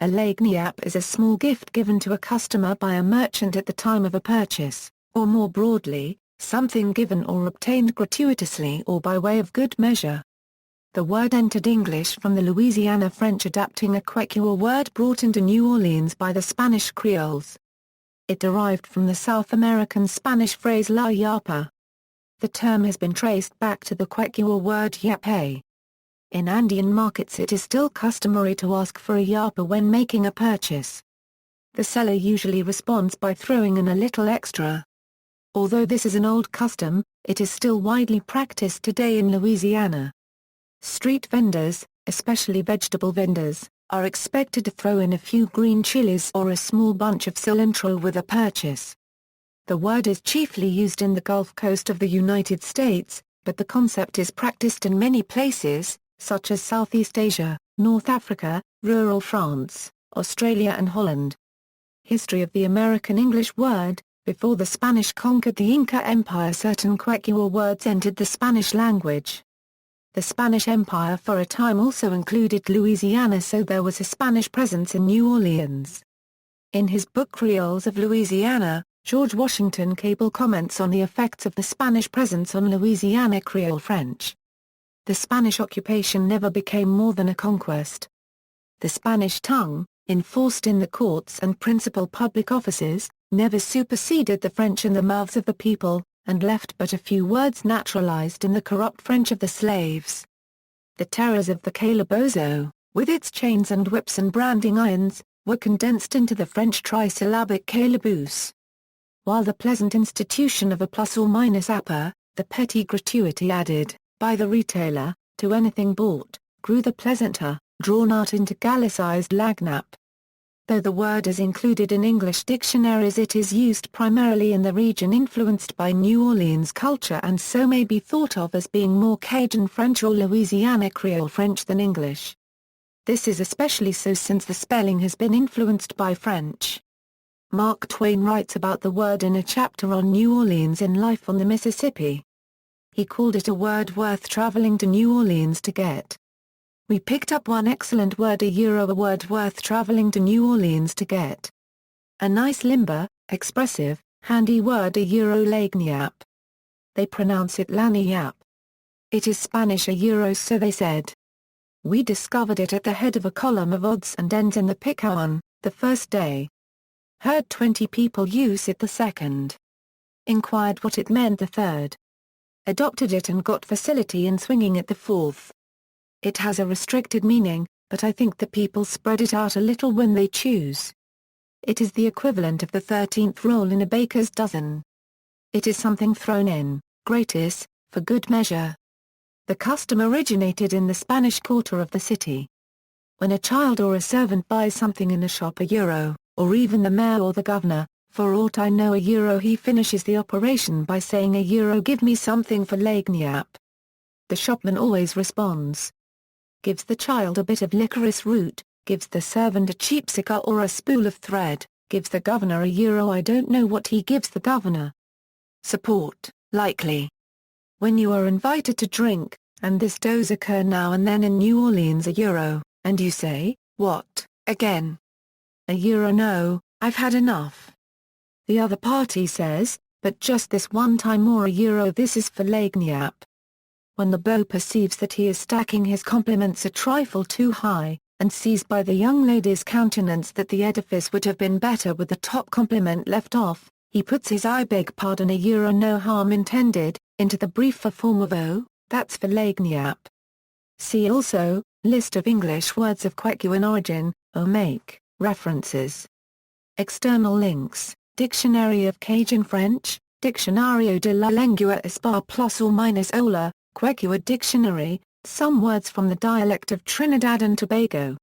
A lagniappe is a small gift given to a customer by a merchant at the time of a purchase, or more broadly, something given or obtained gratuitously or by way of good measure. The word entered English from the Louisiana French, adapting a Quechua word brought into New Orleans by the Spanish creoles. It derived from the South American Spanish phrase la yapa. The term has been traced back to the Quechua word yapay. In Andean markets it is still customary to ask for a yapa when making a purchase. The seller usually responds by throwing in a little extra. Although this is an old custom, it is still widely practiced today in Louisiana. Street vendors, especially vegetable vendors, are expected to throw in a few green chillies or a small bunch of cilantro with a purchase. The word is chiefly used in the Gulf Coast of the United States, but the concept is practiced in many places, such as Southeast Asia, North Africa, rural France, Australia and Holland. History of the American English word. Before the Spanish conquered the Inca Empire, certain Quechua words entered the Spanish language. The Spanish Empire for a time also included Louisiana, so there was a Spanish presence in New Orleans. In his book Creoles of Louisiana, George Washington Cable comments on the effects of the Spanish presence on Louisiana Creole French. The Spanish occupation never became more than a conquest. The Spanish tongue, enforced in the courts and principal public offices, never superseded the French in the mouths of the people, and left but a few words naturalized in the corrupt French of the slaves. The terrors of the calabozo, with its chains and whips and branding irons, were condensed into the French trisyllabic calaboose. While the pleasant institution of a plus or minus yapa, the petty gratuity added, by the retailer, to anything bought, grew the pleasanter, drawn out into Gallicized Lagniappe. Though the word is included in English dictionaries, it is used primarily in the region influenced by New Orleans culture and so may be thought of as being more Cajun French or Louisiana Creole French than English. This is especially so since the spelling has been influenced by French. Mark Twain writes about the word in a chapter on New Orleans in Life on the Mississippi. He called it a word worth traveling to New Orleans to get. We picked up one excellent word, a word worth traveling to New Orleans to get. A nice limber, expressive, handy word, lagniappe. They pronounce it lagniappe. It is Spanish so they said. We discovered it at the head of a column of odds and ends in the Picaun, the first day. Heard 20 people use it the second. Inquired what it meant the third. Adopted it and got facility in swinging it the fourth. It has a restricted meaning, but I think the people spread it out a little when they choose. It is the equivalent of the 13th roll in a baker's dozen. It is something thrown in, gratis, for good measure. The custom originated in the Spanish quarter of the city. When a child or a servant buys something in a shop, or even the mayor or the governor, for aught I know he finishes the operation by saying give me something for lagniappe. The shopman always responds. Gives the child a bit of licorice root, gives the servant a cheap cigar or a spool of thread, gives the governor I don't know what he gives the governor. Support, likely. When you are invited to drink, and this does occur now and then in New Orleans, and you say, what, again? No, I've had enough. The other party says, but just this one time, or this is for lagniappe. When the beau perceives that he is stacking his compliments a trifle too high, and sees by the young lady's countenance that the edifice would have been better with the top compliment left off, he puts his I beg pardon no harm intended, into the briefer form of that's for lagniappe. See also, list of English words of Quechuan origin, make, references. External links. Dictionary of Cajun French, Diccionario de la Lengua Española plus or minus Ola, Quechua Dictionary, some words from the dialect of Trinidad and Tobago.